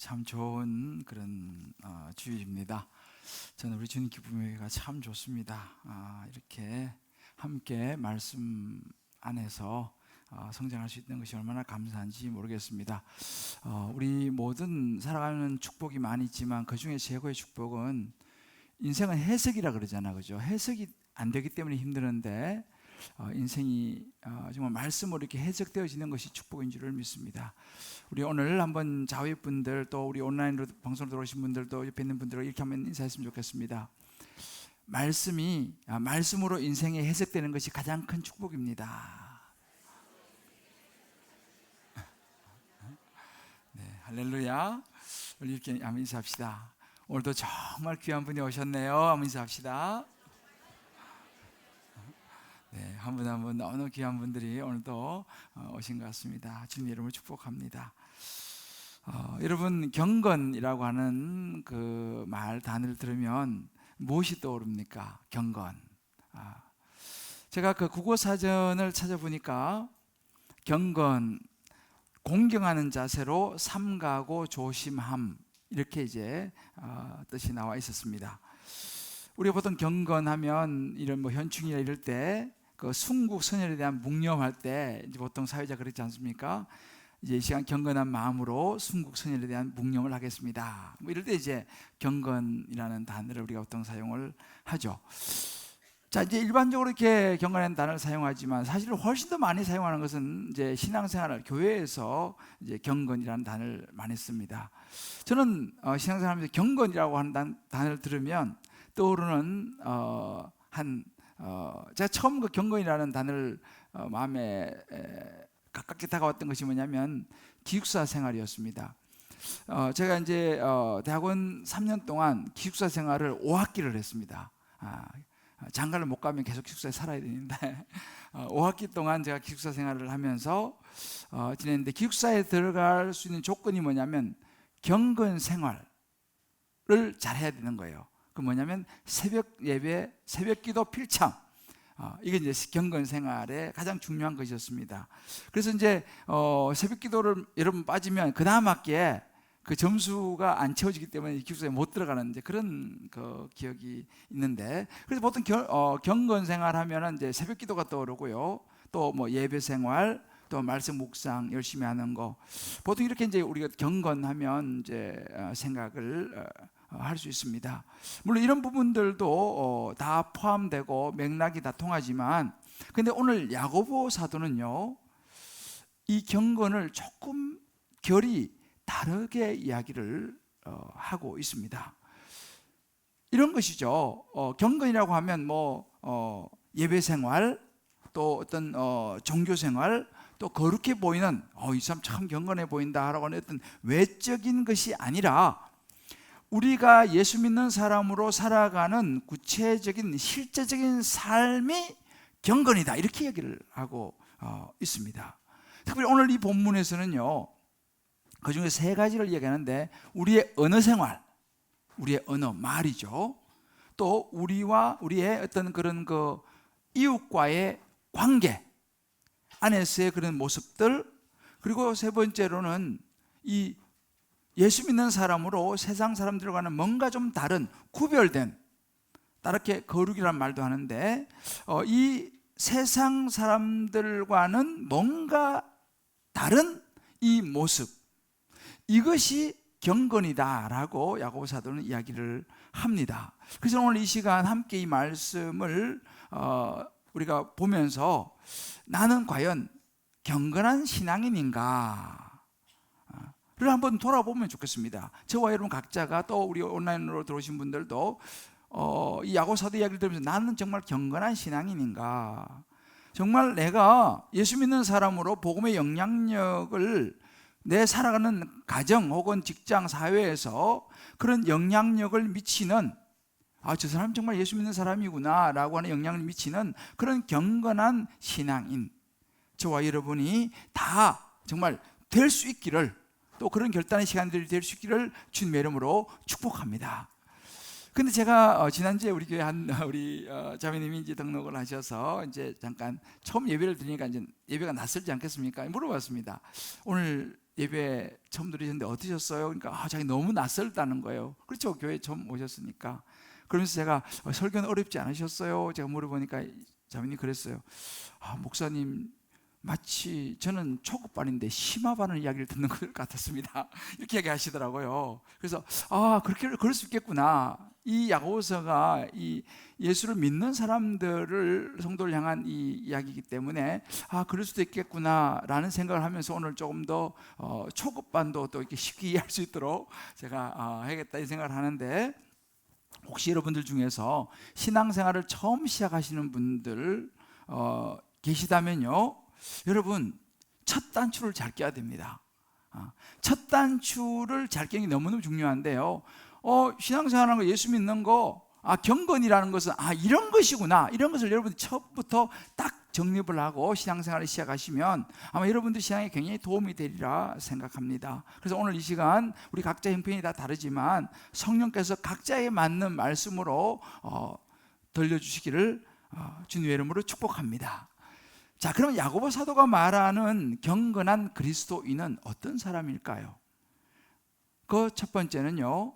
참 좋은 그런 주일입니다. 저는 우리 주님 기쁨회가 참 좋습니다. 이렇게 함께 말씀 안에서 성장할 수 있는 것이 얼마나 감사한지 모르겠습니다. 우리 모든 살아가는 축복이 많이 있지만 그 중에 최고의 축복은 인생은 해석이라 그러잖아, 그죠? 해석이 안 되기 때문에 힘드는데 인생이 정말 말씀으로 이렇게 해석되어지는 것이 축복인 줄을 믿습니다. 우리 오늘 한번 자외 분들 또 우리 온라인으로 방송으로 들어오신 분들도 옆에 있는 분들 이렇게 한번 인사했으면 좋겠습니다. 말씀으로 인생이 해석되는 것이 가장 큰 축복입니다. 네, 할렐루야. 우리 이렇게 한번 인사합시다. 오늘도 정말 귀한 분이 오셨네요. 한번 인사합시다. 네, 한 분 너무 귀한 분들이 오늘도 오신 것 같습니다. 주님 이름을 축복합니다. 여러분, 경건이라고 하는 그 말 단어를 들으면 무엇이 떠오릅니까? 경건. 제가 그 국어 사전을 찾아보니까 경건, 공경하는 자세로 삼가고 조심함, 이렇게 이제 뜻이 나와 있었습니다. 우리가 보통 경건하면 이런 뭐 현충이나 이럴 때 그 순국 선열에 대한 묵념할 때 이제 보통 사회자 그렇지 않습니까? 이제 이 시간 경건한 마음으로 순국 선열에 대한 묵념을 하겠습니다. 뭐 이럴 때 이제 경건이라는 단어를 우리가 보통 사용을 하죠. 자, 이제 일반적으로 이렇게 경건이라는 단어를 사용하지만 사실 훨씬 더 많이 사용하는 것은 이제 신앙생활, 교회에서 이제 경건이라는 단어를 많이 씁니다. 저는 신앙생활하면서 경건이라고 하는 단어를 들으면 떠오르는 제가 처음 그 경건이라는 단어를 마음에 가깝게 다가왔던 것이 뭐냐면 기숙사 생활이었습니다. 제가 이제 대학원 3년 동안 기숙사 생활을 5학기를 했습니다. 장가를 못 가면 계속 기숙사에 살아야 되는데 5학기 동안 제가 기숙사 생활을 하면서 지냈는데, 기숙사에 들어갈 수 있는 조건이 뭐냐면 경건 생활을 잘 해야 되는 거예요. 그 뭐냐면 새벽 예배, 새벽 기도 필참, 이게 이제 경건 생활의 가장 중요한 것이었습니다. 그래서 이제 새벽 기도를 여러분 빠지면 그 다음 학기에 그 점수가 안 채워지기 때문에 기숙사에 못 들어가는 이제 그런 그 기억이 있는데, 그래서 보통 경건 생활하면은 이제 새벽 기도가 떠오르고요, 또 뭐 예배 생활, 또 말씀 묵상 열심히 하는 거, 보통 이렇게 이제 우리가 경건하면 이제 생각을 할 수 있습니다. 물론 이런 부분들도 다 포함되고 맥락이 다 통하지만, 근데 오늘 야고보 사도는요, 이 경건을 조금 결이 다르게 이야기를 하고 있습니다. 이런 것이죠. 경건이라고 하면 예배 생활, 또 어떤 종교 생활, 또 거룩해 보이는 이 사람 참 경건해 보인다라고 하는 어떤 외적인 것이 아니라 우리가 예수 믿는 사람으로 살아가는 구체적인 실제적인 삶이 경건이다, 이렇게 얘기를 하고 있습니다. 특별히 오늘 이 본문에서는요, 그 중에 세 가지를 이야기하는데, 우리의 언어 생활, 우리의 언어, 말이죠. 또 우리의 어떤 그런 그 이웃과의 관계 안에서의 그런 모습들, 그리고 세 번째로는 이 예수 믿는 사람으로 세상 사람들과는 뭔가 좀 다른, 구별된, 다르게 거룩이라는 말도 하는데, 이 세상 사람들과는 뭔가 다른 이 모습, 이것이 경건이다라고 야고보 사도는 이야기를 합니다. 그래서 오늘 이 시간 함께 이 말씀을 우리가 보면서 나는 과연 경건한 신앙인인가 를 한번 돌아보면 좋겠습니다. 저와 여러분 각자가, 또 우리 온라인으로 들어오신 분들도 이 야고보 사도 이야기를 들으면서 나는 정말 경건한 신앙인인가, 정말 내가 예수 믿는 사람으로 복음의 영향력을 내 살아가는 가정 혹은 직장, 사회에서 그런 영향력을 미치는, 저 사람 정말 예수 믿는 사람이구나 라고 하는 영향을 미치는 그런 경건한 신앙인, 저와 여러분이 다 정말 될 수 있기를, 또 그런 결단의 시간들이 될 수 있기를 주님의 이름으로 축복합니다. 근데 제가 지난주에 우리 교회 우리 자매님이 이제 등록을 하셔서 이제 잠깐 처음 예배를 드리니까 이제 예배가 낯설지 않겠습니까? 물어봤습니다. 오늘 예배 처음 들으셨는데 어떠셨어요? 그러니까 자기 너무 낯설다는 거예요. 그렇죠, 교회 처음 오셨으니까. 그러면서 제가 설교는 어렵지 않으셨어요? 제가 물어보니까 자매님 그랬어요. 목사님, 마치 저는 초급반인데 심화반을 이야기를 듣는 것 같았습니다. 이렇게 얘기하시더라고요. 그래서 그렇게 그럴 수 있겠구나. 이 야고보서가 이 예수를 믿는 사람들을, 성도를 향한 이 이야기이기 때문에 그럴 수도 있겠구나라는 생각을 하면서 오늘 조금 더 초급반도 또 이렇게 쉽게 이해할 수 있도록 제가 해야겠다 이 생각을 하는데, 혹시 여러분들 중에서 신앙생활을 처음 시작하시는 분들 계시다면요, 여러분 첫 단추를 잘 껴야 됩니다. 첫 단추를 잘 끼는 게 너무너무 중요한데요, 신앙생활하는 거, 예수 믿는 거, 경건이라는 것은 이런 것이구나, 이런 것을 여러분이 처음부터 딱 정립을 하고 신앙생활을 시작하시면 아마 여러분들 신앙에 굉장히 도움이 되리라 생각합니다. 그래서 오늘 이 시간 우리 각자 형편이 다 다르지만 성령께서 각자에 맞는 말씀으로 들려주시기를 주님의 이름으로 축복합니다. 자, 그럼 야고보 사도가 말하는 경건한 그리스도인은 어떤 사람일까요? 그 첫 번째는요,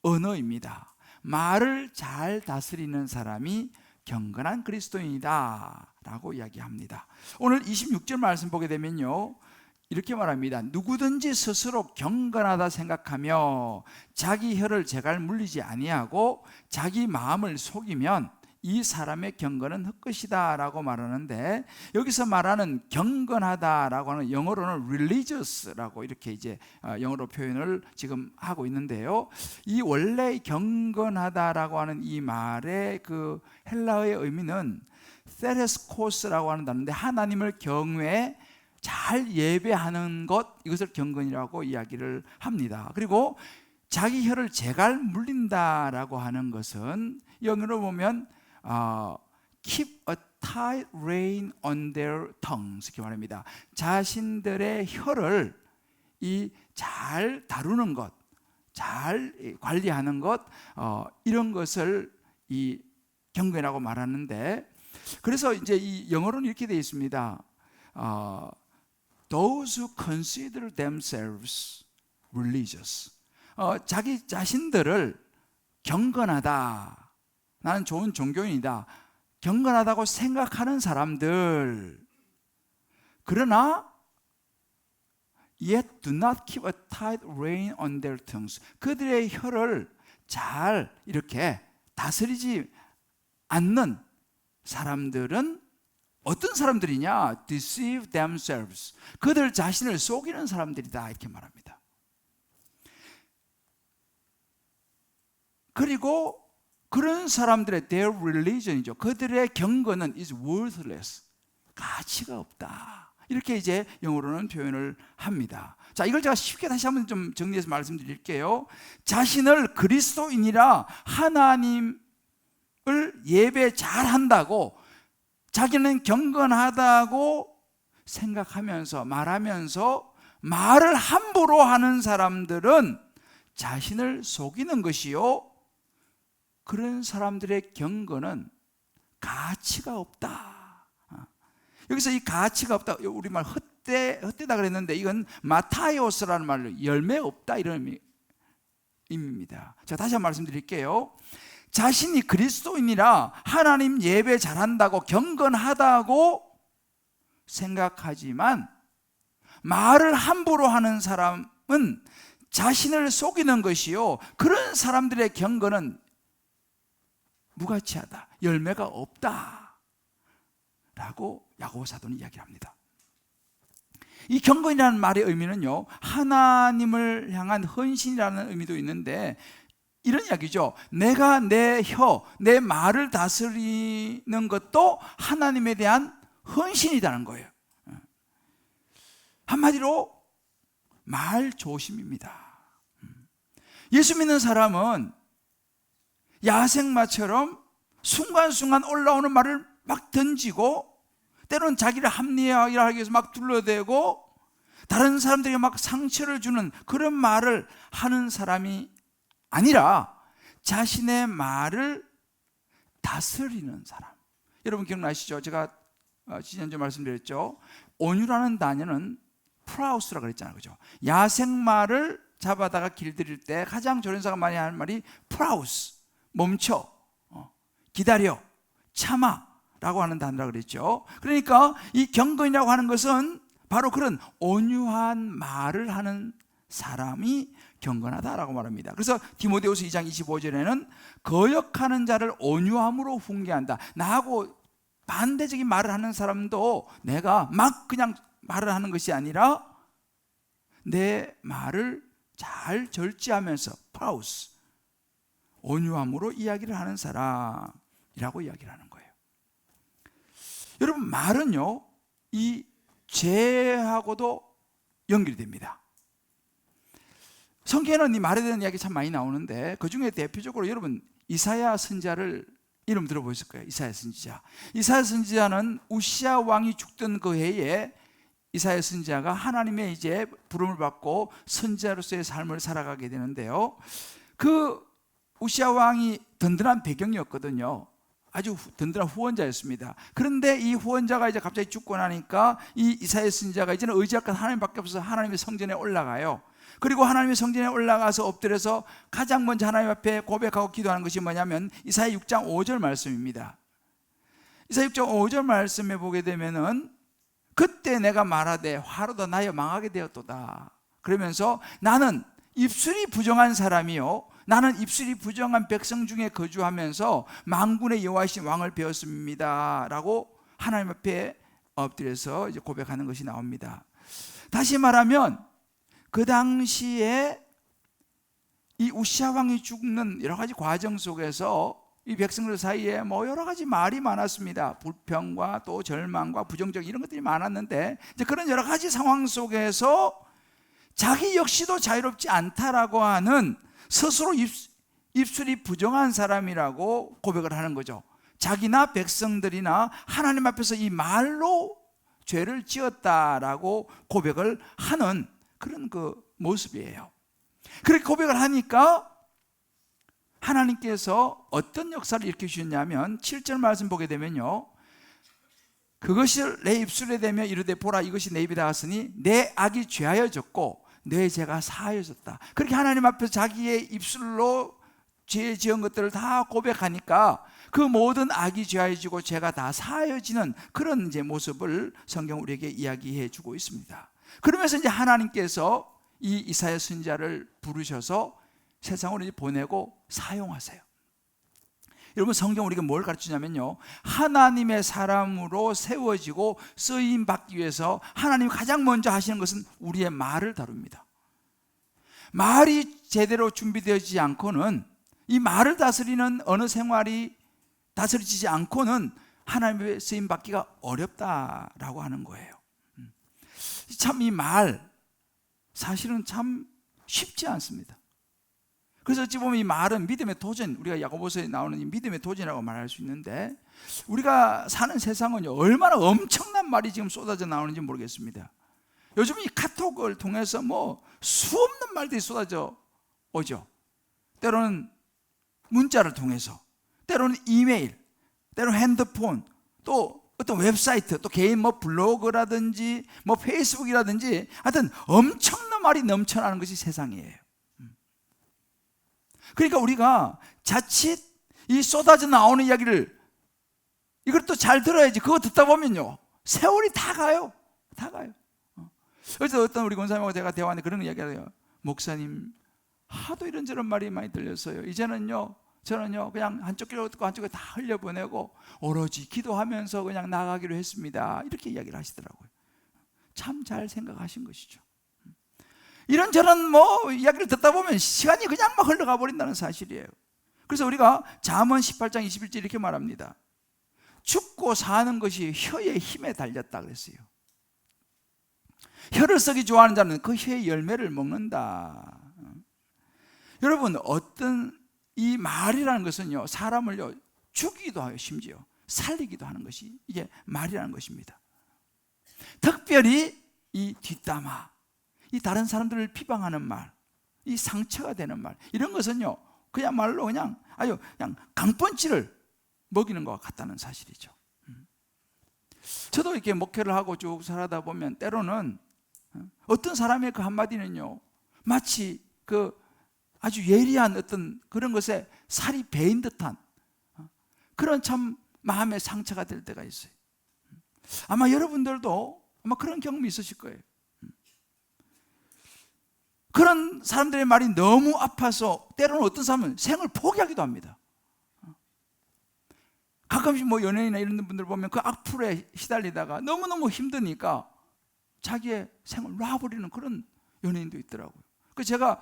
언어입니다. 말을 잘 다스리는 사람이 경건한 그리스도인이다 라고 이야기합니다. 오늘 26절 말씀 보게 되면요, 이렇게 말합니다. 누구든지 스스로 경건하다 생각하며 자기 혀를 제갈 물리지 아니하고 자기 마음을 속이면 이 사람의 경건은 헛것이다 라고 말하는데, 여기서 말하는 경건하다라고 하는 영어로는 religious라고 이렇게 이제 영어로 표현을 지금 하고 있는데요, 이 원래 경건하다라고 하는 이 말의 그 헬라어의 의미는 테레스코스라고 하는 단어인데, 하나님을 경외 잘 예배하는 것, 이것을 경건이라고 이야기를 합니다. 그리고 자기 혀를 제갈 물린다라고 하는 것은 영어로 보면 keep a tight rein on their tongues 이렇게 말합니다. 자신들의 혀를 잘 다루는 것, 잘 관리하는 것, 이런 것을 이 경건이라고 말하는데, 그래서 이제 이 영어로는 이렇게 되어 있습니다. Those who consider themselves religious, 자기 자신들을 경건하다, 나는 좋은 종교인이다, 경건하다고 생각하는 사람들, 그러나 yet do not keep a tight rein on their tongues, 그들의 혀를 잘 이렇게 다스리지 않는 사람들은 어떤 사람들이냐? deceive themselves, 그들 자신을 속이는 사람들이다 이렇게 말합니다. 그리고 그런 사람들의 their religion이죠, 그들의 경건은 is worthless, 가치가 없다, 이렇게 이제 영어로는 표현을 합니다. 자, 이걸 제가 쉽게 다시 한번 좀 정리해서 말씀드릴게요. 자신을 그리스도인이라 하나님을 예배 잘한다고, 자기는 경건하다고 생각하면서 말하면서 말을 함부로 하는 사람들은 자신을 속이는 것이요, 그런 사람들의 경건은 가치가 없다. 여기서 이 가치가 없다, 우리말 헛되다 그랬는데, 이건 마타이오스라는 말로 열매 없다 이런 의미입니다. 자, 다시 한번 말씀드릴게요. 자신이 그리스도인이라 하나님 예배 잘한다고 경건하다고 생각하지만 말을 함부로 하는 사람은 자신을 속이는 것이요, 그런 사람들의 경건은 무가치하다, 열매가 없다 라고 야고보 사도는 이야기합니다. 이 경건이라는 말의 의미는요, 하나님을 향한 헌신이라는 의미도 있는데, 이런 이야기죠. 내가 내 혀, 내 말을 다스리는 것도 하나님에 대한 헌신이라는 거예요. 한마디로 말 조심입니다. 예수 믿는 사람은 야생마처럼 순간순간 올라오는 말을 막 던지고, 때로는 자기를 합리화하기 위해서 막 둘러대고 다른 사람들에게 막 상처를 주는 그런 말을 하는 사람이 아니라 자신의 말을 다스리는 사람. 여러분 기억나시죠? 제가 지난주에 말씀드렸죠. 온유라는 단어는 프라우스라고 그랬잖아요, 그죠? 야생마를 잡아다가 길들일 때 가장 조련사가 많이 하는 말이 프라우스, 멈춰, 기다려, 참아라고 하는 단어라고 그랬죠. 그러니까 이 경건이라고 하는 것은 바로 그런 온유한 말을 하는 사람이 경건하다라고 말합니다. 그래서 디모데후서 2장 25절에는 거역하는 자를 온유함으로 훈계한다. 나하고 반대적인 말을 하는 사람도 내가 막 그냥 말을 하는 것이 아니라 내 말을 잘 절제하면서 파우스, 온유함으로 이야기를 하는 사람이라고 이야기를 하는 거예요. 여러분, 말은요, 이 죄하고도 연결이 됩니다. 성경에는 이 말에 대한 이야기 참 많이 나오는데 그 중에 대표적으로 여러분 이사야 선지자를 이름 들어보셨을 거예요. 이사야 선지자. 이사야 선지자는 우시아 왕이 죽던 그 해에 이사야 선지자가 하나님의 이제 부름을 받고 선지자로서의 삶을 살아가게 되는데요. 그 우시아 왕이 든든한 배경이었거든요. 아주 든든한 후원자였습니다. 그런데 이 후원자가 이제 갑자기 죽고 나니까 이 이사야 선지자가 이제는 의지할 건 하나님밖에 없어서 하나님의 성전에 올라가요. 그리고 하나님의 성전에 올라가서 엎드려서 가장 먼저 하나님 앞에 고백하고 기도하는 것이 뭐냐면 이사야 6장 5절 말씀입니다. 이사야 6장 5절 말씀에 보게 되면은 그때 내가 말하되 화로다 나여 망하게 되었도다. 그러면서 나는 입술이 부정한 사람이요 나는 입술이 부정한 백성 중에 거주하면서 만군의 여호와이신 왕을 배웠습니다 라고 하나님 앞에 엎드려서 이제 고백하는 것이 나옵니다. 다시 말하면 그 당시에 이 우시아 왕이 죽는 여러 가지 과정 속에서 이 백성들 사이에 뭐 여러 가지 말이 많았습니다. 불평과 또 절망과 부정적 이런 것들이 많았는데 이제 그런 여러 가지 상황 속에서 자기 역시도 자유롭지 않다라고 하는 스스로 입술이 부정한 사람이라고 고백을 하는 거죠. 자기나 백성들이나 하나님 앞에서 이 말로 죄를 지었다라고 고백을 하는 그런 그 모습이에요. 그렇게 고백을 하니까 하나님께서 어떤 역사를 일으켜 주셨냐면 7절 말씀 보게 되면요 그것이 내 입술에 대며 이르되 보라 이것이 내 입에 닿았으니 내 악이 죄하여졌고 내 죄가 사하여졌다. 그렇게 하나님 앞에서 자기의 입술로 죄 지은 것들을 다 고백하니까 그 모든 악이 죄하여지고 죄가 다 사하여지는 그런 이제 모습을 성경 우리에게 이야기해 주고 있습니다. 그러면서 이제 하나님께서 이 이사야 선지자를 부르셔서 세상으로 이제 보내고 사용하세요. 여러분 성경 우리가 뭘 가르치냐면요 하나님의 사람으로 세워지고 쓰임 받기 위해서 하나님이 가장 먼저 하시는 것은 우리의 말을 다룹니다. 말이 제대로 준비되지 않고는 이 말을 다스리는 어느 생활이 다스려지지 않고는 하나님의 쓰임 받기가 어렵다라고 하는 거예요. 참 이 말 사실은 참 쉽지 않습니다. 그래서 어찌 보면 이 말은 믿음의 도전, 우리가 야고보서에 나오는 이 믿음의 도전이라고 말할 수 있는데 우리가 사는 세상은요 얼마나 엄청난 말이 지금 쏟아져 나오는지 모르겠습니다. 요즘 이 카톡을 통해서 뭐 수없는 말들이 쏟아져 오죠. 때로는 문자를 통해서, 때로는 이메일, 때로는 핸드폰, 또 어떤 웹사이트, 또 개인 뭐 블로그라든지 뭐 페이스북이라든지 하여튼 엄청난 말이 넘쳐나는 것이 세상이에요. 그러니까 우리가 자칫 이 쏟아져 나오는 이야기를 이걸 또 잘 들어야지. 그거 듣다 보면요 세월이 다 가요. 다 가요. 그래서 어떤 우리 권사님하고 제가 대화하는데 그런 이야기를 해요. 목사님 하도 이런저런 말이 많이 들렸어요. 이제는요 저는요 그냥 한쪽 귀로 듣고 한쪽에 다 흘려보내고 오로지 기도하면서 그냥 나가기로 했습니다. 이렇게 이야기를 하시더라고요. 참 잘 생각하신 것이죠. 이런저런 뭐 이야기를 듣다 보면 시간이 그냥 막 흘러가 버린다는 사실이에요. 그래서 우리가 잠언 18장 21절 이렇게 말합니다. 죽고 사는 것이 혀의 힘에 달렸다 그랬어요. 혀를 쓰기 좋아하는 자는 그 혀의 열매를 먹는다. 여러분 어떤 이 말이라는 것은요 사람을요 죽이기도 하고 심지어 살리기도 하는 것이 이게 말이라는 것입니다. 특별히 이 뒷담화, 이 다른 사람들을 비방하는 말, 이 상처가 되는 말 이런 것은요 그야말로 그냥 아주 그냥 강펀치를 먹이는 것 같다는 사실이죠. 저도 이렇게 목회를 하고 쭉 살아다 보면 때로는 어떤 사람의 그 한마디는요, 마치 그 아주 예리한 어떤 그런 것에 살이 베인 듯한 그런 참 마음의 상처가 될 때가 있어요. 아마 여러분들도 아마 그런 경험이 있으실 거예요. 그런 사람들의 말이 너무 아파서 때로는 어떤 사람은 생을 포기하기도 합니다. 가끔씩 뭐 연예인이나 이런 분들 보면 그 악플에 시달리다가 너무너무 힘드니까 자기의 생을 놔버리는 그런 연예인도 있더라고요. 그 제가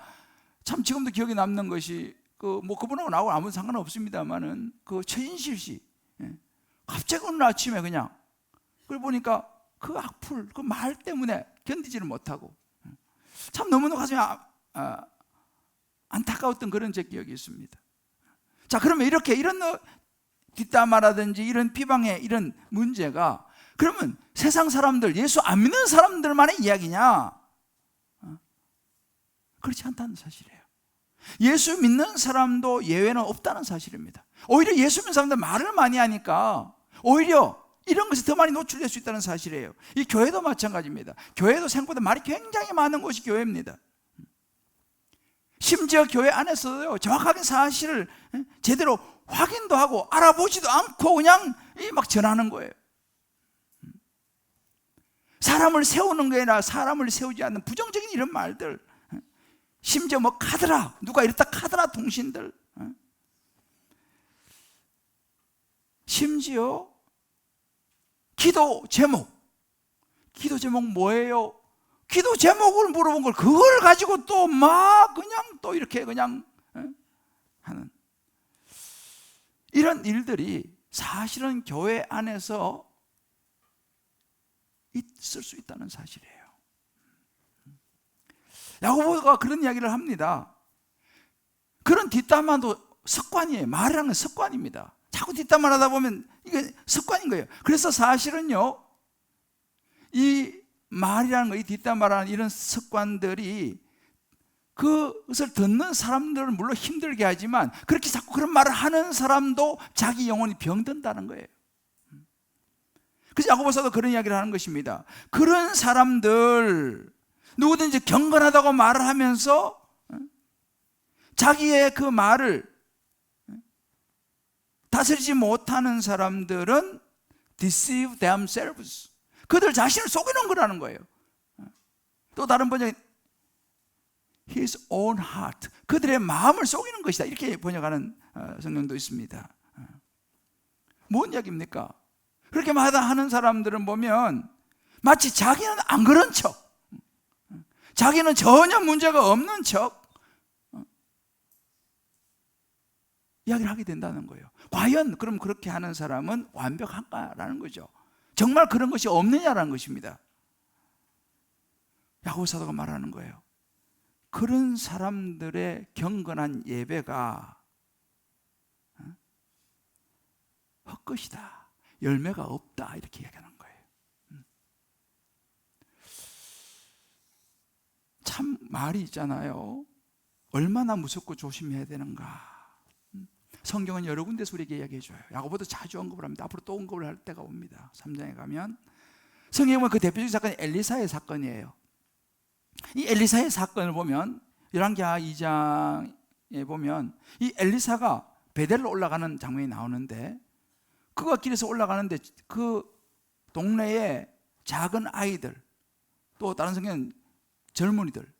참 지금도 기억에 남는 것이 뭐 그분하고 나하고 아무 상관없습니다만은 그 최진실 씨, 갑자기 어느 아침에 그냥 그걸 보니까 그 악플 그 말 때문에 견디지를 못하고 참 너무너무 가슴이 안타까웠던 그런 제 기억이 있습니다. 자, 그러면 이렇게 이런 뒷담화라든지 이런 비방의 이런 문제가 그러면 세상 사람들, 예수 안 믿는 사람들만의 이야기냐? 그렇지 않다는 사실이에요. 예수 믿는 사람도 예외는 없다는 사실입니다. 오히려 예수 믿는 사람들 말을 많이 하니까 오히려 이런 것이 더 많이 노출될 수 있다는 사실이에요. 이 교회도 마찬가지입니다. 교회도 생각보다 말이 굉장히 많은 곳이 교회입니다. 심지어 교회 안에서도요, 정확하게 사실을 제대로 확인도 하고 알아보지도 않고 그냥 막 전하는 거예요. 사람을 세우는 게 아니라 사람을 세우지 않는 부정적인 이런 말들, 심지어 뭐 카더라, 누가 이랬다 카더라 통신들, 심지어 기도 제목 뭐예요? 기도 제목을 물어본 걸 그걸 가지고 또 막 그냥 또 이렇게 그냥 하는 이런 일들이 사실은 교회 안에서 있을 수 있다는 사실이에요. 야고보가 그런 이야기를 합니다. 그런 뒷담화도 습관이에요. 말이라는 건 습관입니다. 자꾸 뒷담화 하다 보면 이게 습관인 거예요. 그래서 사실은요, 이 말이라는 거, 이 뒷담화라는 이런 습관들이 그것을 듣는 사람들은 물론 힘들게 하지만 그렇게 자꾸 그런 말을 하는 사람도 자기 영혼이 병든다는 거예요. 그래서 야고보서도 그런 이야기를 하는 것입니다. 그런 사람들, 누구든지 경건하다고 말을 하면서 자기의 그 말을 다스리지 못하는 사람들은 deceive themselves, 그들 자신을 속이는 거라는 거예요. 또 다른 번역에 his own heart, 그들의 마음을 속이는 것이다, 이렇게 번역하는 성경도 있습니다. 뭔 이야기입니까? 그렇게 하는 사람들은 보면 마치 자기는 안 그런 척, 자기는 전혀 문제가 없는 척 이야기를 하게 된다는 거예요. 과연 그럼 그렇게 하는 사람은 완벽한가라는 거죠. 정말 그런 것이 없느냐라는 것입니다. 야고보 사도가 말하는 거예요. 그런 사람들의 경건한 예배가 헛것이다, 열매가 없다, 이렇게 이야기하는 거예요. 참 말이 있잖아요. 얼마나 무섭고 조심해야 되는가. 성경은 여러 군데서 우리에게 이야기해줘요. 야고보도 자주 언급을 합니다. 앞으로 또 언급을 할 때가 옵니다. 3장에 가면 성경에 보면 그 대표적인 사건이 엘리사의 사건이에요. 이 엘리사의 사건을 보면 열왕기하 2장에 보면 이 엘리사가 베델로 올라가는 장면이 나오는데, 그가 길에서 올라가는데 그 동네에 작은 아이들, 또 다른 성경은 젊은이들,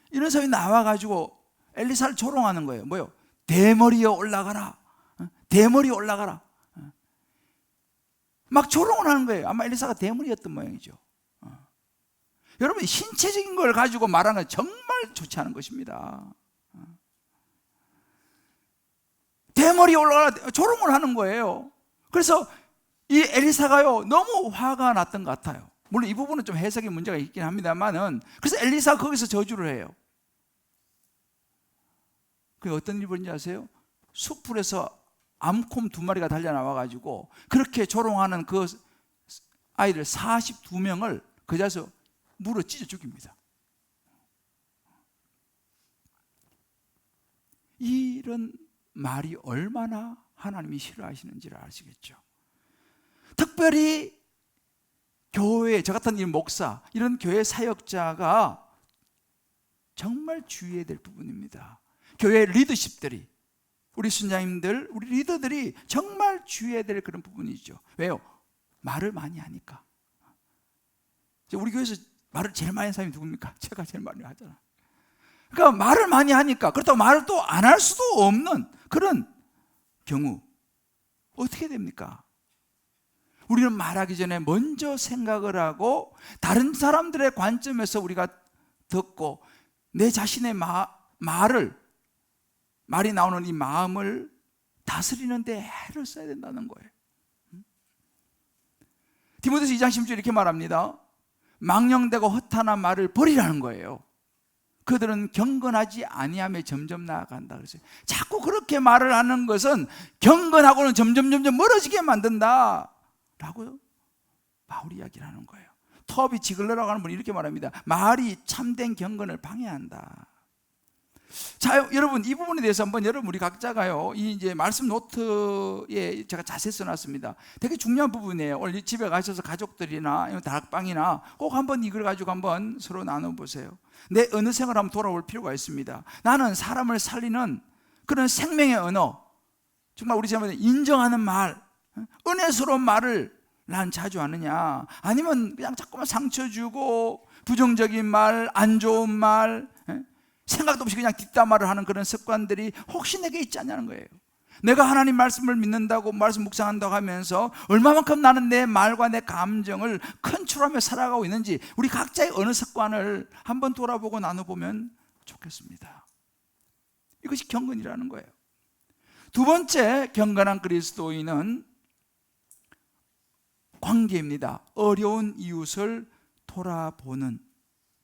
이런 사람이 나와가지고 엘리사를 조롱하는 거예요. 뭐요? 대머리에 올라가라, 대머리 올라가라, 막 조롱을 하는 거예요. 아마 엘리사가 대머리였던 모양이죠. 여러분, 신체적인 걸 가지고 말하는 건 정말 좋지 않은 것입니다. 대머리에 올라가라, 조롱을 하는 거예요. 그래서 이 엘리사가요, 너무 화가 났던 것 같아요. 물론 이 부분은 좀 해석의 문제가 있긴 합니다만은, 그래서 엘리사가 거기서 저주를 해요. 그 어떤 일이 벌인지 아세요? 숲풀에서 암콤 2마리가 달려나와가지고 그렇게 조롱하는 그 아이들 42명을 그 자리에서 물어 찢어 죽입니다. 이런 말이 얼마나 하나님이 싫어하시는지를 아시겠죠? 특별히 교회, 저 같은 이 목사, 이런 교회 사역자가 정말 주의해야 될 부분입니다. 교회 리더십들이, 우리 순장님들, 우리 리더들이 정말 주의해야 될 그런 부분이죠. 왜요? 말을 많이 하니까. 우리 교회에서 말을 제일 많이 하는 사람이 누굽니까? 제가 제일 많이 하잖아. 그러니까 말을 많이 하니까, 그렇다고 말을 또 안 할 수도 없는 그런 경우 어떻게 됩니까? 우리는 말하기 전에 먼저 생각을 하고 다른 사람들의 관점에서 우리가 듣고 내 자신의 말이 나오는 이 마음을 다스리는 데 애를 써야 된다는 거예요. 디모데서 2장 10절 이렇게 말합니다. 망령되고 허탄한 말을 버리라는 거예요. 그들은 경건하지 아니하며 점점 나아간다 그랬어요. 자꾸 그렇게 말을 하는 것은 경건하고는 점점 멀어지게 만든다 라고 바울이 이야기를 하는 거예요. 터비 지글러라고 하는 분이 이렇게 말합니다. 말이 참된 경건을 방해한다. 자, 여러분, 이 부분에 대해서 한번 여러분 우리 각자가요, 이 이제 말씀 노트에 제가 자세히 써놨습니다. 되게 중요한 부분이에요. 오늘 집에 가셔서 가족들이나 다락방이나 꼭 한번 이걸 가지고 한번 서로 나눠보세요. 내 언어 생활을 한번 돌아볼 필요가 있습니다. 나는 사람을 살리는 그런 생명의 언어, 정말 우리 제가 인정하는 말, 은혜스러운 말을 난 자주 하느냐, 아니면 그냥 자꾸만 상처 주고 부정적인 말, 안 좋은 말, 생각도 없이 그냥 뒷담화를 하는 그런 습관들이 혹시 내게 있지 않냐는 거예요. 내가 하나님 말씀을 믿는다고, 말씀 묵상한다고 하면서 얼마만큼 나는 내 말과 내 감정을 컨트롤하며 살아가고 있는지 우리 각자의 어느 습관을 한번 돌아보고 나눠보면 좋겠습니다. 이것이 경건이라는 거예요. 두 번째, 경건한 그리스도인은 관계입니다. 어려운 이웃을 돌아보는,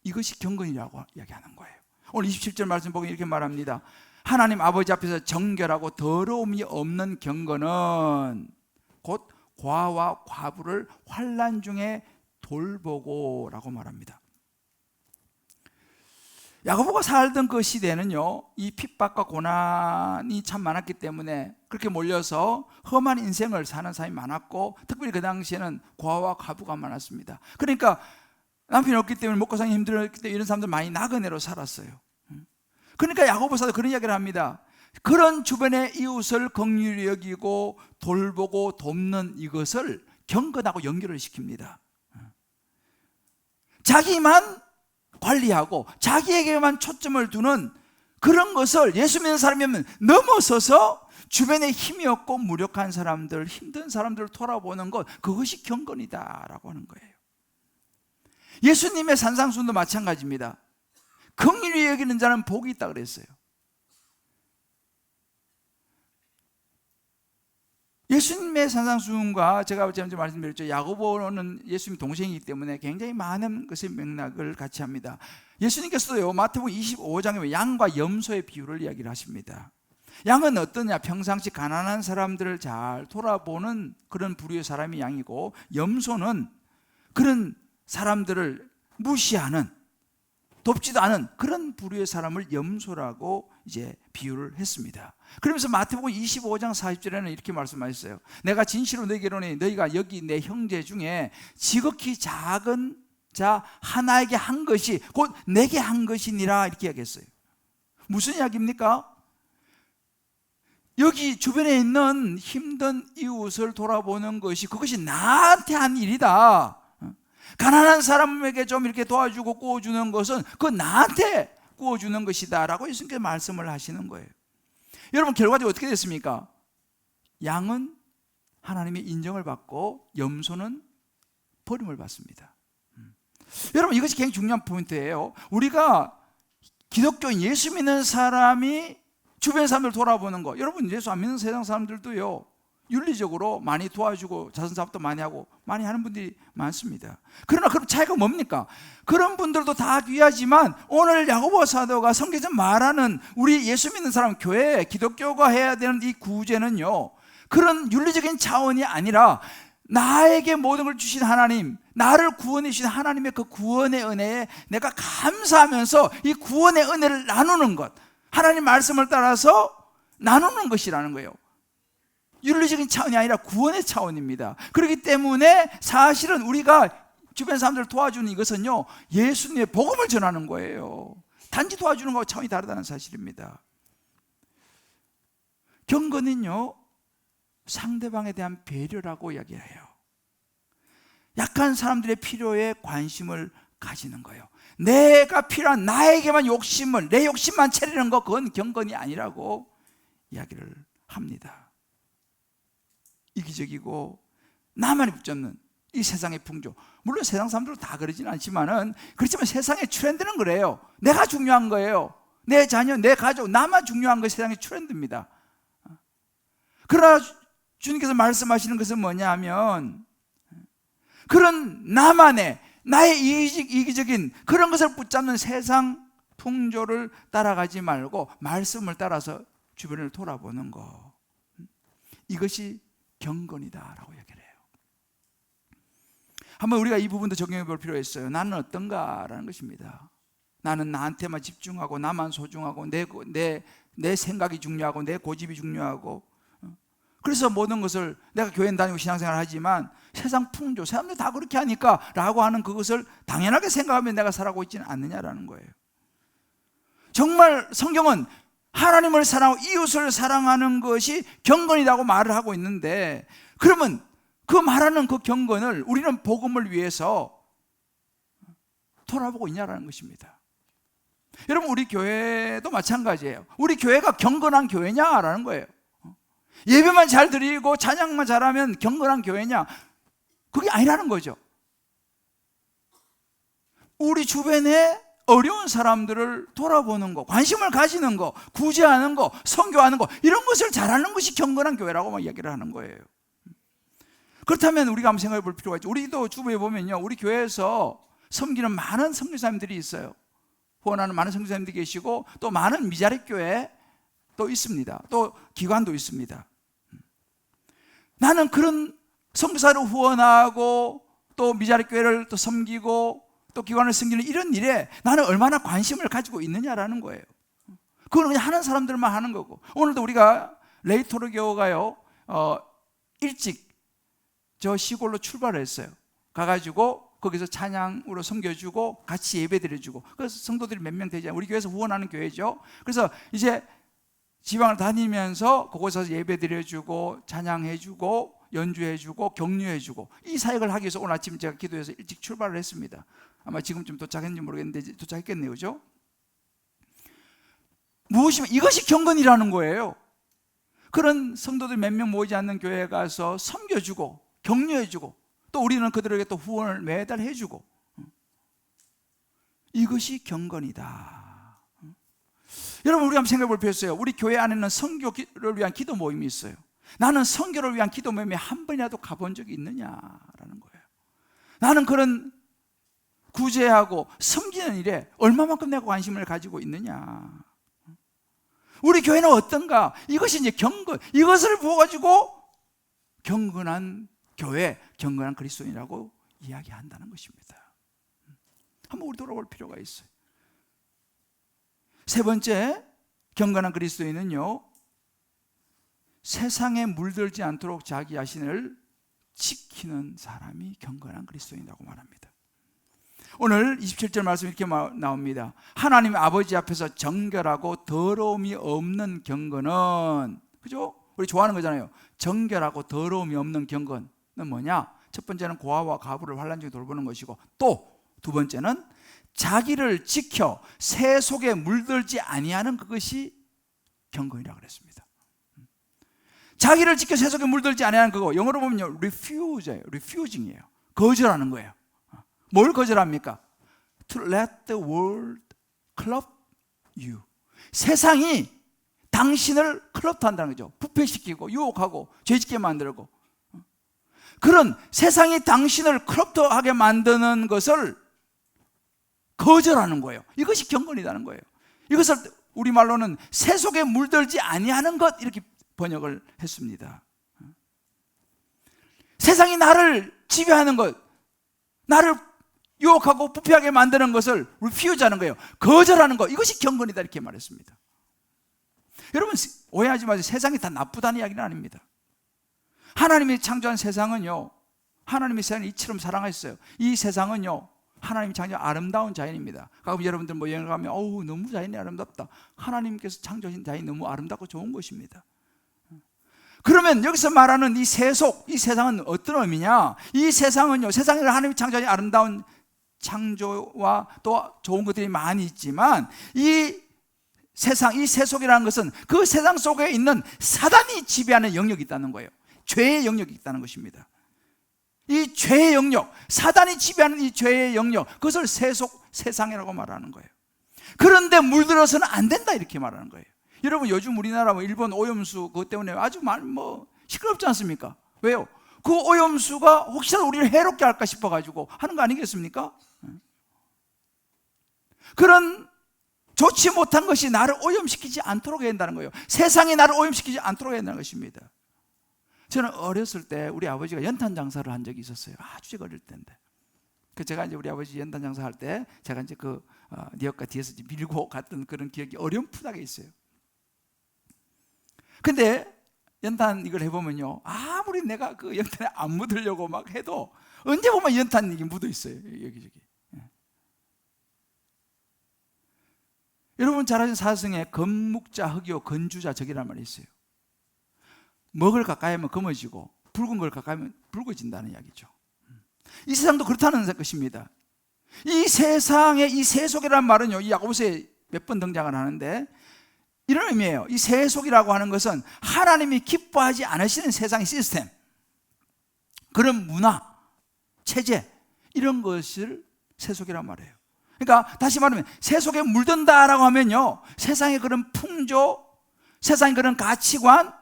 이것이 경건이라고 이야기하는 거예요. 오늘 27절 말씀 보면 이렇게 말합니다. 하나님 아버지 앞에서 정결하고 더러움이 없는 경건은 곧 과와 과부를 환난 중에 돌보고 라고 말합니다. 야고보가 살던 그 시대는요, 이 핍박과 고난이 참 많았기 때문에 그렇게 몰려서 험한 인생을 사는 사람이 많았고, 특별히 그 당시에는 과와 과부가 많았습니다. 그러니까 남편이 없기 때문에 먹고 살기 힘들었기 때문에 이런 사람들 많이 나그네로 살았어요. 그러니까 야고보 사도 그런 이야기를 합니다. 그런 주변의 이웃을 긍휼히 여기고 돌보고 돕는 이것을 경건하고 연결을 시킵니다. 자기만 관리하고 자기에게만 초점을 두는 그런 것을 예수 믿는 사람이면 넘어서서 주변에 힘이 없고 무력한 사람들, 힘든 사람들을 돌아보는 것, 그것이 경건이다라고 하는 거예요. 예수님의 산상수훈도 마찬가지입니다. 긍휼히 여기는 자는 복이 있다 그랬어요. 예수님의 산상수훈과 제가 지금 말씀드렸죠, 야고보는 예수님 동생이기 때문에 굉장히 많은 것의 맥락을 같이 합니다. 예수님께서도요, 마태복음 25장에 양과 염소의 비유를 이야기를 하십니다. 양은 어떠냐? 평상시 가난한 사람들을 잘 돌아보는 그런 부류의 사람이 양이고, 염소는 그런 사람들을 무시하는, 돕지도 않은 그런 부류의 사람을 염소라고 이제 비유를 했습니다. 그러면서 마태복음 25장 40절에는 이렇게 말씀하셨어요. 내가 진실로 너희에게 이르노니 너희가 여기 내 형제 중에 지극히 작은 자 하나에게 한 것이 곧 내게 한 것이니라, 이렇게 이야기했어요. 무슨 이야기입니까? 여기 주변에 있는 힘든 이웃을 돌아보는 것이, 그것이 나한테 한 일이다. 가난한 사람에게 좀 이렇게 도와주고 구워주는 것은 그건 나한테 구워주는 것이다 라고 예수님께서 말씀을 하시는 거예요. 여러분, 결과적으로 어떻게 됐습니까? 양은 하나님의 인정을 받고 염소는 버림을 받습니다. 여러분, 이것이 굉장히 중요한 포인트예요. 우리가 기독교인, 예수 믿는 사람이 주변 사람들 돌아보는 거, 여러분 예수 안 믿는 세상 사람들도요, 윤리적으로 많이 도와주고 자선사업도 많이 하고 많이 하는 분들이 많습니다. 그러나 그럼 차이가 뭡니까? 그런 분들도 다 귀하지만 오늘 야고보 사도가 성경에서 말하는 우리 예수 믿는 사람, 교회, 기독교가 해야 되는 이 구제는요, 그런 윤리적인 차원이 아니라 나에게 모든 걸 주신 하나님, 나를 구원해 주신 하나님의 그 구원의 은혜에 내가 감사하면서 이 구원의 은혜를 나누는 것, 하나님 말씀을 따라서 나누는 것이라는 거예요. 윤리적인 차원이 아니라 구원의 차원입니다. 그렇기 때문에 사실은 우리가 주변 사람들을 도와주는 이것은요, 예수님의 복음을 전하는 거예요. 단지 도와주는 것과 차원이 다르다는 사실입니다. 경건은요, 상대방에 대한 배려라고 이야기해요. 약한 사람들의 필요에 관심을 가지는 거예요. 내가 필요한 나에게만 욕심을, 내 욕심만 채리는 것, 그건 경건이 아니라고 이야기를 합니다. 이기적이고 나만이 붙잡는 이 세상의 풍조, 물론 세상 사람들은 다 그러지는 않지만은, 그렇지만 세상의 트렌드는 그래요. 내가 중요한 거예요. 내 자녀, 내 가족, 나만 중요한 것이 세상의 트렌드입니다. 그러나 주님께서 말씀하시는 것은 뭐냐 하면, 그런 나만의, 나의 이기적인 그런 것을 붙잡는 세상 풍조를 따라가지 말고 말씀을 따라서 주변을 돌아보는 거, 이것이 경건이다라고 얘기를 해요. 한번 우리가 이 부분도 적용해 볼 필요가 있어요. 나는 어떤가라는 것입니다. 나는 나한테만 집중하고 나만 소중하고 내 생각이 중요하고 내 고집이 중요하고, 그래서 모든 것을, 내가 교회 다니고 신앙생활을 하지만 세상 풍조, 사람들 다 그렇게 하니까 라고 하는 그것을 당연하게 생각하면 내가 살아가고 있지는 않느냐라는 거예요. 정말 성경은 하나님을 사랑하고 이웃을 사랑하는 것이 경건이라고 말을 하고 있는데, 그러면 그 말하는 그 경건을 우리는 복음을 위해서 돌아보고 있냐라는 것입니다. 여러분, 우리 교회도 마찬가지예요. 우리 교회가 경건한 교회냐라는 거예요. 예배만 잘 드리고 찬양만 잘하면 경건한 교회냐? 그게 아니라는 거죠. 우리 주변에 어려운 사람들을 돌아보는 거, 관심을 가지는 거, 구제하는 거, 선교하는 거, 이런 것을 잘하는 것이 경건한 교회라고 이야기를 하는 거예요. 그렇다면 우리가 한번 생각해 볼 필요가 있죠. 우리도 주변에 보면요, 우리 교회에서 섬기는 많은 선교사님들이 있어요. 후원하는 많은 선교사님들이 계시고, 또 많은 미자립 교회 또 있습니다. 또 기관도 있습니다. 나는 그런 선교사를 후원하고 또 미자립 교회를 또 섬기고 또 기관을 섬기는 이런 일에 나는 얼마나 관심을 가지고 있느냐라는 거예요. 그건 그냥 하는 사람들만 하는 거고, 오늘도 우리가 레이토르교가요, 일찍 저 시골로 출발을 했어요. 가가지고 거기서 찬양으로 섬겨주고 같이 예배 드려주고, 그래서 성도들이 몇 명 되지 않아요. 우리 교회에서 후원하는 교회죠. 그래서 이제 지방을 다니면서 그곳에서 예배 드려주고 찬양해주고 연주해주고 격려해주고, 이 사역을 하기 위해서 오늘 아침 제가 기도해서 일찍 출발을 했습니다. 아마 지금쯤 도착했는지 모르겠는데 도착했겠네요, 그죠? 무엇이면 이것이 경건이라는 거예요. 그런 성도들 몇 명 모이지 않는 교회에 가서 섬겨주고 격려해주고, 또 우리는 그들에게 또 후원을 매달 해주고, 이것이 경건이다. 여러분, 우리가 한번 생각해 볼 필요 있어요. 우리 교회 안에는 선교를 위한 기도 모임이 있어요. 나는 선교를 위한 기도 모임에 한 번이라도 가본 적이 있느냐라는 거예요. 나는 그런 구제하고 섬기는 일에 얼마만큼 내가 관심을 가지고 있느냐. 우리 교회는 어떤가? 이것이 이제 경건, 이것을 보가지고 경건한 교회, 경건한 그리스도인이라고 이야기한다는 것입니다. 한번 우리 돌아볼 필요가 있어요. 세 번째, 경건한 그리스도인은요, 세상에 물들지 않도록 자기 자신을 지키는 사람이 경건한 그리스도인이라고 말합니다. 오늘 27절 말씀 이렇게 나옵니다. 하나님 아버지 앞에서 정결하고 더러움이 없는 경건은, 그죠? 우리 좋아하는 거잖아요. 정결하고 더러움이 없는 경건은 뭐냐? 첫 번째는 고아와 과부를 환난 중에 돌보는 것이고, 또 두 번째는 자기를 지켜 새 속에 물들지 아니하는 그것이 경건이라고 그랬습니다. 자기를 지켜 새 속에 물들지 아니하는 그거, 영어로 보면요, refuse예요. refusing이에요. 거절하는 거예요. 뭘 거절합니까? To let the world corrupt you. 세상이 당신을 corrupt한다는 거죠. 부패시키고 유혹하고 죄짓게 만들고, 그런 세상이 당신을 corrupt하게 만드는 것을 거절하는 거예요. 이것이 경건이라는 거예요. 이것을 우리말로는 새 속에 물들지 아니하는 것, 이렇게 번역을 했습니다. 세상이 나를 지배하는 것, 나를 유혹하고 부패하게 만드는 것을 refuse하는 거예요. 거절하는 것, 이것이 경건이다, 이렇게 말했습니다. 여러분, 오해하지 마세요. 세상이 다 나쁘다는 이야기는 아닙니다. 하나님이 창조한 세상은요, 하나님이 세상을 이처럼 사랑하셨어요. 이 세상은요, 하나님이 창조한 아름다운 자연입니다. 가끔 여러분들 뭐 여행 가면 어우 너무 자연이 아름답다. 하나님께서 창조하신 자연이 너무 아름답고 좋은 것입니다. 그러면 여기서 말하는 이 세속, 이 세상은 어떤 의미냐? 이 세상은요, 세상에 하나님이 창조하신 아름다운 창조와 또 좋은 것들이 많이 있지만 이 세상, 이 세속이라는 것은 그 세상 속에 있는 사단이 지배하는 영역이 있다는 거예요. 죄의 영역이 있다는 것입니다. 이 죄의 영역, 사단이 지배하는 이 죄의 영역, 그것을 세속, 세상이라고 말하는 거예요. 그런데 물들어서는 안 된다 이렇게 말하는 거예요. 여러분 요즘 우리나라 일본 오염수 그것 때문에 아주 시끄럽지 않습니까? 왜요? 그 오염수가 혹시라도 우리를 해롭게 할까 싶어가지고 하는 거 아니겠습니까? 그런 좋지 못한 것이 나를 오염시키지 않도록 해야 된다는 거예요. 세상이 나를 오염시키지 않도록 해야 된다는 것입니다. 저는 어렸을 때 우리 아버지가 연탄 장사를 한 적이 있었어요. 아주 제가 어릴 때인데. 제가 이제 우리 아버지 연탄 장사 할 때 제가 이제 리어카 뒤에서 밀고 갔던 그런 기억이 어렴풋하게 있어요. 근데 연탄 이걸 해보면요, 아무리 내가 그 연탄에 안 묻으려고 막 해도 언제 보면 연탄 이게 묻어 있어요. 여기저기. 여러분 잘 아시는 사성에 건묵자 흑이요 건주자 적이라는 말이 있어요. 먹을 가까이 하면 검어지고 붉은 걸 가까이 하면 붉어진다는 이야기죠. 이 세상도 그렇다는 것입니다. 이 세상의 이 세속이라는 말은요, 이 야고보서에 몇 번 등장을 하는데 이런 의미예요. 이 세속이라고 하는 것은 하나님이 기뻐하지 않으시는 세상의 시스템, 그런 문화, 체제, 이런 것을 세속이란 말이에요. 그러니까 다시 말하면 세속에 물든다라고 하면요, 세상의 그런 풍조, 세상의 그런 가치관,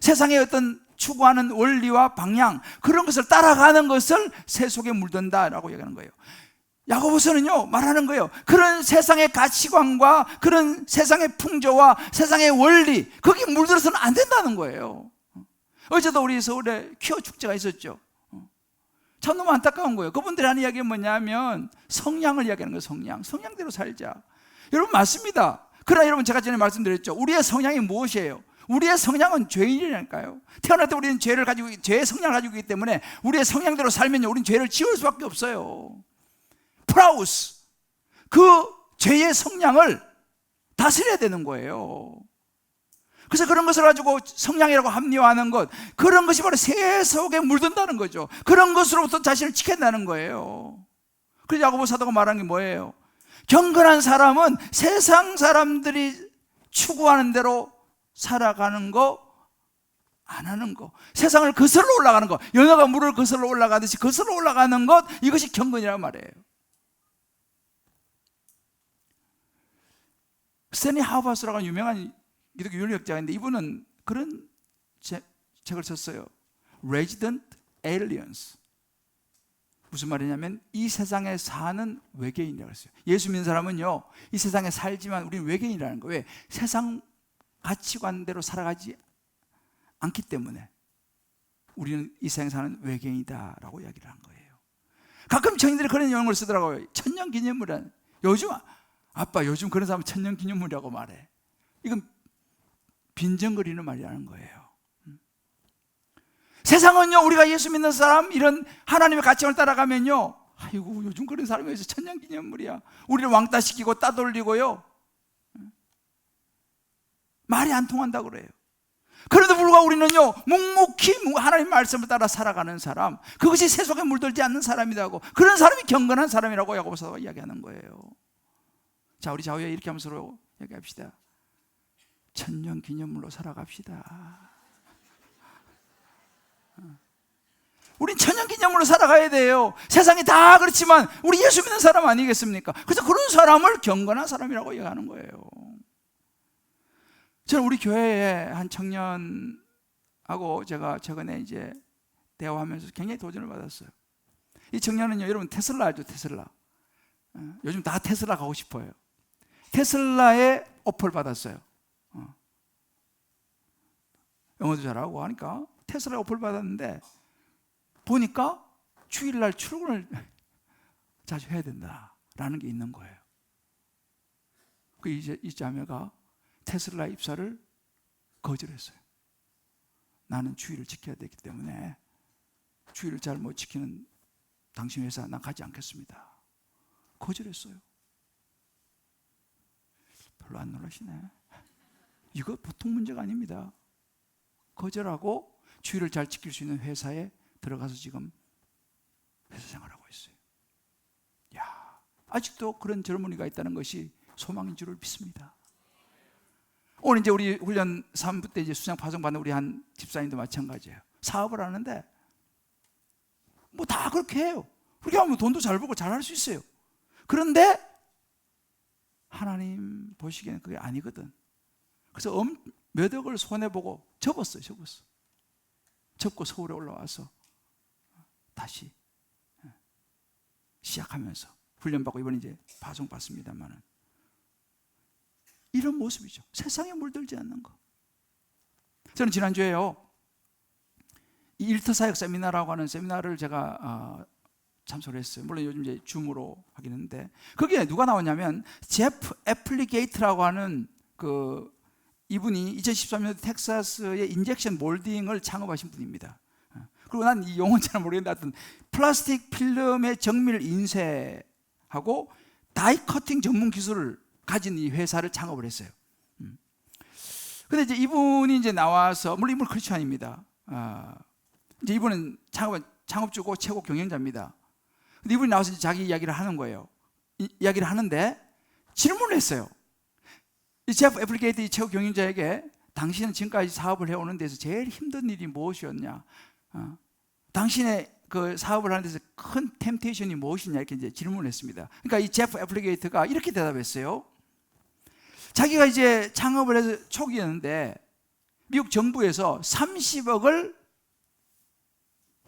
세상의 어떤 추구하는 원리와 방향, 그런 것을 따라가는 것을 세속에 물든다라고 얘기하는 거예요. 야고보서는요 말하는 거예요. 그런 세상의 가치관과 그런 세상의 풍조와 세상의 원리, 거기 물들어서는 안 된다는 거예요. 어제도 우리 서울에 퀴어 축제가 있었죠. 참 너무 안타까운 거예요. 그분들이 하는 이야기는 뭐냐면 성량을 이야기하는 거예요. 성량대로 살자. 여러분 맞습니다. 그러나 여러분 제가 전에 말씀드렸죠. 우리의 성량이 무엇이에요? 우리의 성량은 죄인이라니까요. 태어날 때 우리는 죄의 성량을 가지고 있기 때문에 우리의 성량대로 살면요, 우리는 죄를 지을 수밖에 없어요. 프라우스, 그 죄의 성량을 다스려야 되는 거예요. 그래서 그런 것을 가지고 성량이라고 합리화하는 것, 그런 것이 바로 세속에 물든다는 거죠. 그런 것으로부터 자신을 지킨다는 거예요. 그래서 야고보 사도가 말하는 게 뭐예요? 경건한 사람은 세상 사람들이 추구하는 대로 살아가는 거, 안 하는 거, 세상을 거슬러 올라가는 거, 연어가 물을 거슬러 올라가듯이 거슬러 올라가는 것, 이것이 경건이라고 말해요. 스탠리 하우바스라고 하는 유명한 기독교 윤리학자인데 이분은 그런 책을 썼어요. Resident Aliens. 무슨 말이냐면 이 세상에 사는 외계인이라고 했어요. 예수 믿는 사람은요, 이 세상에 살지만 우리는 외계인이라는 거예요. 왜? 세상 가치관대로 살아가지 않기 때문에 우리는 이 세상에 사는 외계인이다라고 이야기를 한 거예요. 가끔 청년들이 그런 용어를 쓰더라고요. 천년기념물은 요즘 그런 사람은 천년기념물이라고 말해. 이건 빈정거리는 말이라는 거예요. 세상은요, 우리가 예수 믿는 사람, 이런 하나님의 가치관을 따라가면요, 아이고 요즘 그런 사람이 어디서 천년기념물이야, 우리를 왕따시키고 따돌리고요, 말이 안 통한다고 그래요. 그런데 불구하고 우리는요, 묵묵히 하나님 말씀을 따라 살아가는 사람, 그것이 세속에 물들지 않는 사람이라고, 그런 사람이 경건한 사람이라고 야고보서가 이야기하는 거예요. 자, 우리 좌우에 이렇게 하면서 서로 얘기합시다. 천년기념물로 살아갑시다. 우린 천년기념물로 살아가야 돼요. 세상이 다 그렇지만 우리 예수 믿는 사람 아니겠습니까? 그래서 그런 사람을 경건한 사람이라고 얘기하는 거예요. 저는 우리 교회에 한 청년하고 제가 최근에 이제 대화하면서 굉장히 도전을 받았어요. 이 청년은요, 여러분 테슬라 알죠? 테슬라. 요즘 다 테슬라 가고 싶어요. 테슬라에 오퍼를 받았어요. 영어도 잘하고 하니까 테슬라에 오퍼를 받았는데 보니까 주일날 출근을 자주 해야 된다라는 게 있는 거예요. 이제 이 자매가 테슬라 입사를 거절했어요. 나는 주일을 지켜야 되기 때문에 주의를 잘 못 지키는 당신 회사 난 가지 않겠습니다. 거절했어요. 별로 안 놀라시네. 이거 보통 문제가 아닙니다. 거절하고 주의를 잘 지킬 수 있는 회사에 들어가서 지금 회사 생활하고 있어요. 야, 아직도 그런 젊은이가 있다는 것이 소망인 줄을 믿습니다. 오늘 이제 우리 훈련 3부 때 이제 수장 파송받는 우리 한 집사님도 마찬가지예요. 사업을 하는데 뭐 다 그렇게 해요. 그렇게 하면 돈도 잘 벌고 잘 할 수 있어요. 그런데 하나님 보시기에는 그게 아니거든. 그래서 몇 억을 손해보고 접었어요. 접고 서울에 올라와서 다시 시작하면서 훈련받고 이번에 이제 파송받습니다만은 이런 모습이죠. 세상에 물들지 않는 거. 저는 지난주에요, 이 일터사역 세미나라고 하는 세미나를 제가 참석을 했어요. 물론 요즘 이제 줌으로 하긴 했는데 거기에 누가 나왔냐면 제프 애플리게이트라고 하는 이분이 2013년 텍사스의 인젝션 몰딩을 창업하신 분입니다. 그리고 난 이 용어는 잘 모르겠는데 하여튼 플라스틱 필름의 정밀 인쇄하고 다이 커팅 전문 기술을 가진 이 회사를 창업을 했어요. 근데 이제 이분이 이제 나와서, 물론 이분은 크리스찬입니다. 이제 이분은 창업주고 최고 경영자입니다. 근데 이분이 나와서 이제 자기 이야기를 하는 거예요. 이야기를 하는데 질문을 했어요. 이 제프 애플리게이트 이 최고 경영자에게 당신은 지금까지 사업을 해오는 데서 제일 힘든 일이 무엇이었냐? 당신의 그 사업을 하는 데서 큰 템테이션이 무엇이냐? 이렇게 이제 질문을 했습니다. 그러니까 이 제프 애플리게이트가 이렇게 대답했어요. 자기가 이제 창업을 해서 초기였는데 미국 정부에서 30억을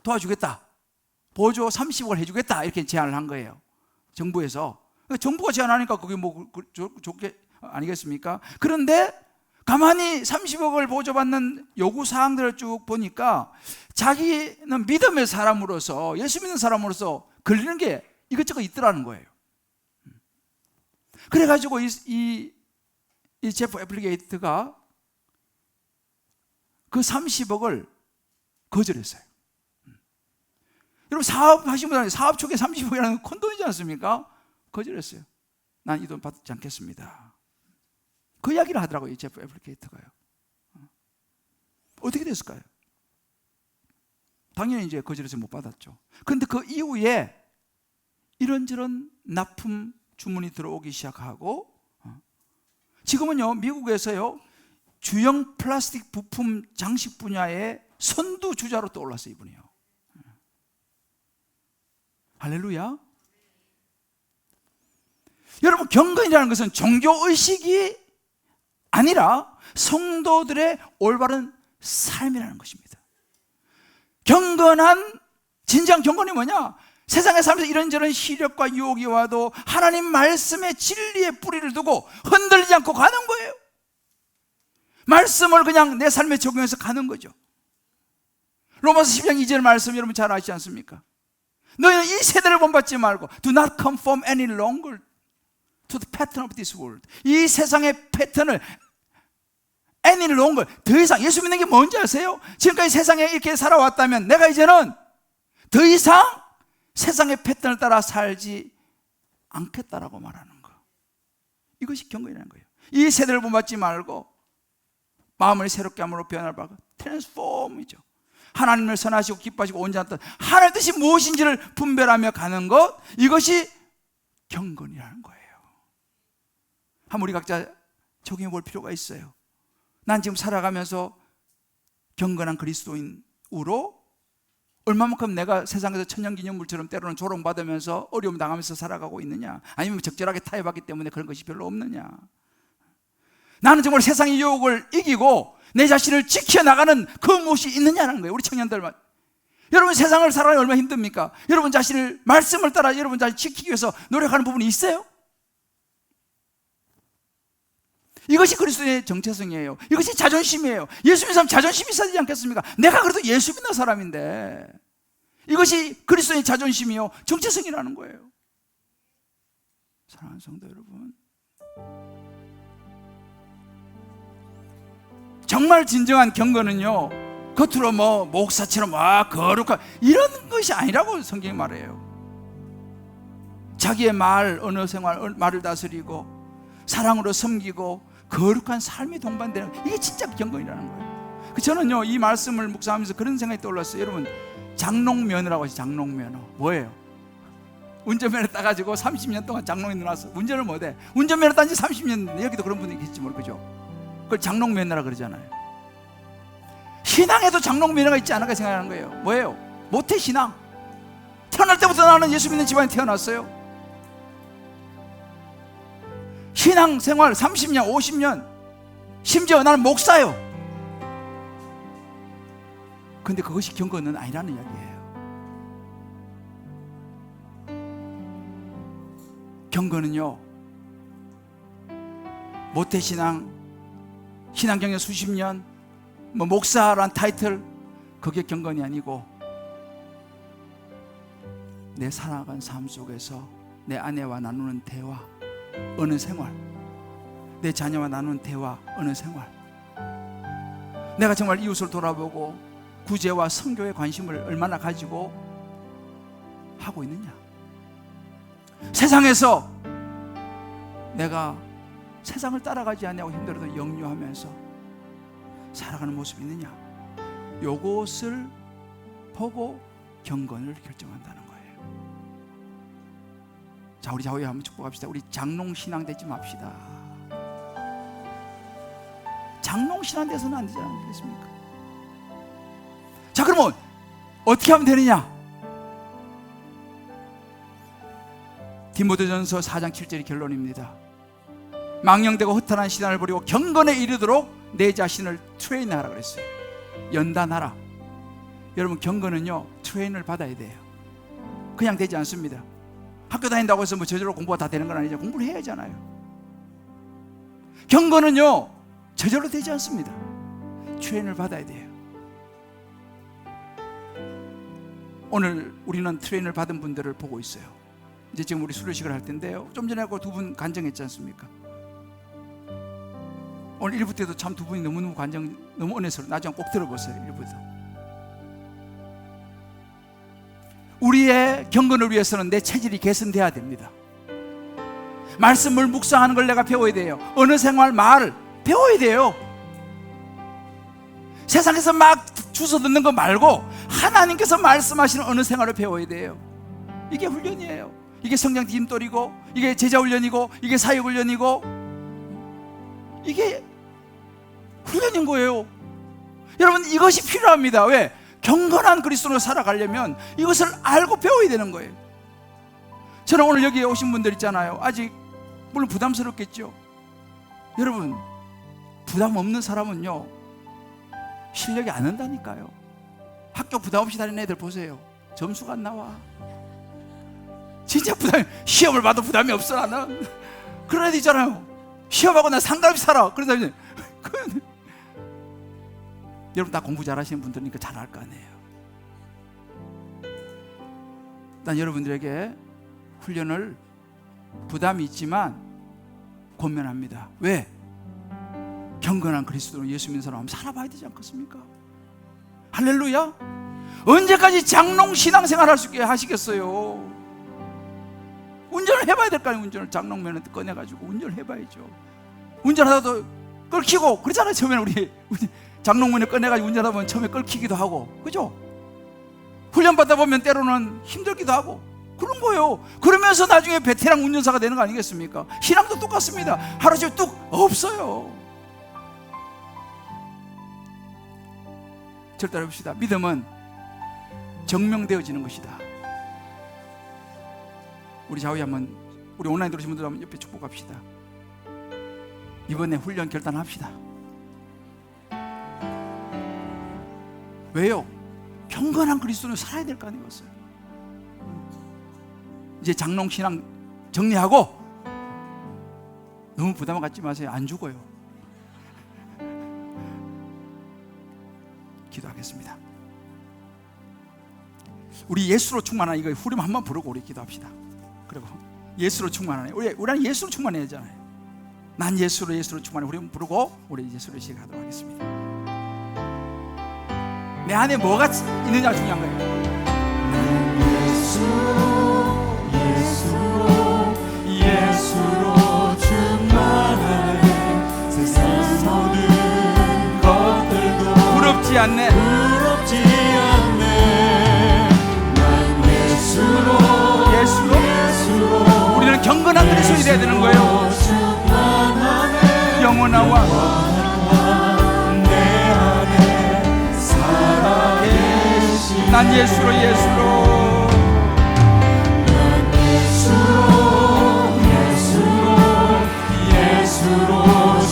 도와주겠다, 보조 30억을 해주겠다 이렇게 제안을 한 거예요. 정부에서. 정부가 제안하니까 그게 뭐 좋게 아니겠습니까? 그런데 가만히 30억을 보조받는 요구사항들을 쭉 보니까 자기는 믿음의 사람으로서, 예수 믿는 사람으로서 걸리는 게 이것저것 있더라는 거예요. 그래가지고 이 제프 애플리게이트가 그 30억을 거절했어요. 여러분, 사업하신 분들 사업 초기에 30억이라는 큰 돈이지 않습니까? 거절했어요. 난 이 돈 받지 않겠습니다. 그 이야기를 하더라고요, 이 제프 애플리게이트가요. 어떻게 됐을까요? 당연히 이제 거절해서 못 받았죠. 그런데 그 이후에 이런저런 납품 주문이 들어오기 시작하고, 지금은요 미국에서요 주형 플라스틱 부품 장식 분야의 선두주자로 떠올랐어요, 이분이요. 할렐루야. 여러분, 경건이라는 것은 종교의식이 아니라 성도들의 올바른 삶이라는 것입니다. 경건한, 진정 경건이 뭐냐? 세상에 살면서 이런저런 시력과 유혹이 와도 하나님 말씀의 진리의 뿌리를 두고 흔들리지 않고 가는 거예요. 말씀을 그냥 내 삶에 적용해서 가는 거죠. 로마서 10장 2절 말씀 여러분 잘 아시지 않습니까? 너희는 이 세대를 본받지 말고 Do not conform any longer to the pattern of this world. 이 세상의 패턴을 any longer, 더 이상, 예수 믿는 게 뭔지 아세요? 지금까지 세상에 이렇게 살아왔다면 내가 이제는 더 이상 세상의 패턴을 따라 살지 않겠다라고 말하는 거. 이것이 경건이라는 거예요. 이 세대를 본받지 말고 마음을 새롭게 함으로 변화를 받고 트랜스폼이죠. 하나님을 선하시고 기뻐하시고 온전한 뜻, 하나님의 뜻이 무엇인지를 분별하며 가는 것, 이것이 경건이라는 거예요. 한번 우리 각자 적용해 볼 필요가 있어요. 난 지금 살아가면서 경건한 그리스도인으로 얼마만큼 내가 세상에서 천년기념물처럼 때로는 조롱받으면서 어려움 당하면서 살아가고 있느냐, 아니면 적절하게 타협하기 때문에 그런 것이 별로 없느냐. 나는 정말 세상의 유혹을 이기고 내 자신을 지켜나가는 그 무엇이 있느냐는 거예요. 우리 청년들만. 여러분, 세상을 살아가기 얼마나 힘듭니까? 여러분 자신을, 말씀을 따라 여러분 자신을 지키기 위해서 노력하는 부분이 있어요? 이것이 그리스도의 정체성이에요. 이것이 자존심이에요. 예수 믿는 사람 자존심이 있어야 되지 않겠습니까? 내가 그래도 예수 믿는 사람인데. 이것이 그리스도의 자존심이요 정체성이라는 거예요. 사랑하는 성도 여러분, 정말 진정한 경건은요 겉으로 뭐 목사처럼 거룩한 이런 것이 아니라고 성경이 말해요. 자기의 말, 언어 생활, 말을 다스리고 사랑으로 섬기고 거룩한 삶이 동반되는, 이게 진짜 경건이라는 거예요. 저는요, 이 말씀을 묵상하면서 그런 생각이 떠올랐어요. 여러분, 장롱면허라고 하죠. 장롱면허 뭐예요? 운전면허 따가지고 30년 동안 장롱에 넣어놨어. 운전을 못해. 운전면허 딴지 30년. 여기도 그런 분이 계실지 모르겠죠. 그걸 장롱면허라 그러잖아요. 신앙에도 장롱면허가 있지 않을까 생각하는 거예요. 뭐예요? 모태신앙. 태어날 때부터 나는 예수 믿는 집안에 태어났어요. 신앙생활 30년 50년, 심지어 나는 목사요. 근데 그것이 경건은 아니라는 이야기예요. 경건은요, 모태신앙, 신앙경력 수십 년, 뭐 목사란 타이틀, 그게 경건이 아니고 내 살아간 삶 속에서 내 아내와 나누는 대화, 어느 생활, 내 자녀와 나누는 대화, 어느 생활, 내가 정말 이웃을 돌아보고 구제와 선교에 관심을 얼마나 가지고 하고 있느냐. 세상에서 내가 세상을 따라가지 않냐고 힘들어도 역류하면서 살아가는 모습이 있느냐. 요것을 보고 경건을 결정한다는 거예요. 자, 우리 좌우에 한번 축복합시다. 우리 장롱신앙 되지 맙시다. 장롱신앙 돼서는 안 되지 않겠습니까? 자, 그러면 어떻게 하면 되느냐? 디모데전서 4장 7절이 결론입니다. 망령되고 허탄한 신앙을 버리고 경건에 이르도록 내 자신을 트레인하라 그랬어요. 연단하라. 여러분, 경건은요, 트레인을 받아야 돼요. 그냥 되지 않습니다. 학교 다닌다고 해서 뭐 저절로 공부가 다 되는 건 아니죠. 공부를 해야 하잖아요. 경건은요, 저절로 되지 않습니다. 트레인을 받아야 돼요. 오늘 우리는 트레인을 받은 분들을 보고 있어요. 이제 지금 우리 수료식을 할 텐데요, 좀 전에 두 분 간증했지 않습니까? 오늘 1부 때도 참 두 분이 너무너무 너무 은혜스러워. 나중에 꼭 들어보세요. 1부도. 우리의 경건을 위해서는 내 체질이 개선돼야 됩니다. 말씀을 묵상하는 걸 내가 배워야 돼요. 언어 생활, 말 배워야 돼요. 세상에서 막 주워 듣는 거 말고 하나님께서 말씀하시는 언어 생활을 배워야 돼요. 이게 훈련이에요. 이게 성장 디딤돌이고, 이게 제자 훈련이고, 이게 사역 훈련이고, 이게 훈련인 거예요. 여러분, 이것이 필요합니다. 왜? 경건한 그리스도로 살아가려면 이것을 알고 배워야 되는 거예요. 저는 오늘 여기 오신 분들 있잖아요. 아직 물론 부담스럽겠죠. 여러분, 부담 없는 사람은요, 실력이 안 는다니까요. 학교 부담 없이 다니는 애들 보세요. 점수가 안 나와. 진짜 부담이, 시험을 봐도 부담이 없어. 나는 그런 애들 있잖아요. 시험하고 나 상관없이 살아. 그러다 이제 여러분 다 공부 잘하시는 분들이니까 잘 알 거 아니에요. 난 여러분들에게 훈련을 부담이 있지만 권면합니다. 왜? 경건한 그리스도로 예수 믿는 사람 한번 살아봐야 되지 않겠습니까? 할렐루야. 언제까지 장롱 신앙생활 할 수 있게 하시겠어요? 운전을 해봐야 될 거 아니에요. 운전을 장롱면허 꺼내가지고 운전을 해봐야죠. 운전하다도 끌키고 그러잖아요. 처음에는 우리 장롱면허 꺼내가지고 운전하다 보면 처음에 끌키기도 하고, 그죠? 훈련받다 보면 때로는 힘들기도 하고 그런 거예요. 그러면서 나중에 베테랑 운전사가 되는 거 아니겠습니까? 신앙도 똑같습니다. 하루씩 뚝 없어요. 절 따라해봅시다. 믿음은 정명되어지는 것이다. 우리 좌우에 한번, 우리 온라인 들으신 분들 한번 옆에 축복합시다. 이번에 훈련 결단합시다. 왜요? 경건한 그리스도는 살아야 될 거 아니겠어요? 이제 장롱신앙 정리하고 너무 부담을 갖지 마세요. 안 죽어요. 기도하겠습니다. 우리 예수로 충만한 이거 후렴 한번 부르고 우리 기도합시다. 그리고 예수로 충만하네. 우리는 예수로 충만해야 하잖아요. 난 예수로 충만해. 우리 부르고 우리 예수로 시작하도록 하겠습니다. 내 안에 뭐가 있느냐가 중요한 거예요. 예수로 충만하네. 세상 모든 것들도 부럽지 않네. 부럽지 않네. 난 예수로 우리는 경건한 그리스도인이 되어야 되는 거예요. 충만하네. 영원하와 내 안에 살아계시. 난 예수로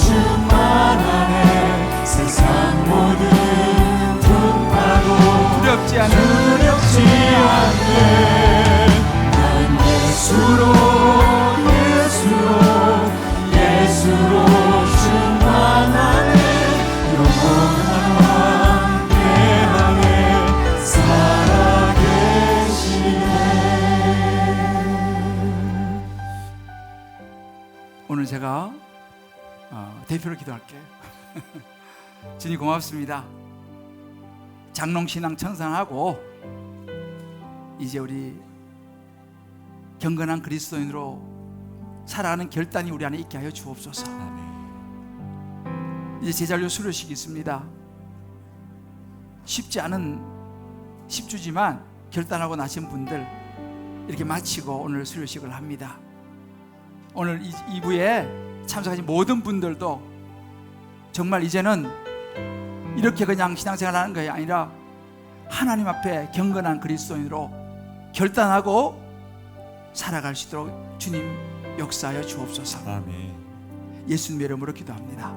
충만하네. 세상 모든 풍파도 두렵지 않네. 난 예수로 충만하네. 영원한 왕 내 안에 살아계시네. 오늘 제가 대표로 기도할게요. 주님 고맙습니다. 장롱신앙 청산하고 이제 우리 경건한 그리스도인으로 살아가는 결단이 우리 안에 있게 하여 주옵소서. 이제 제자료 수료식이 있습니다. 쉽지 않은 10주지만 결단하고 나신 분들 이렇게 마치고 오늘 수료식을 합니다. 오늘 2부에 참석하신 모든 분들도 정말 이제는 이렇게 그냥 신앙생활 하는 것이 아니라 하나님 앞에 경건한 그리스도인으로 결단하고 살아갈 수 있도록 주님 역사하여 주옵소서. 아멘. 예수님의 이름으로 기도합니다.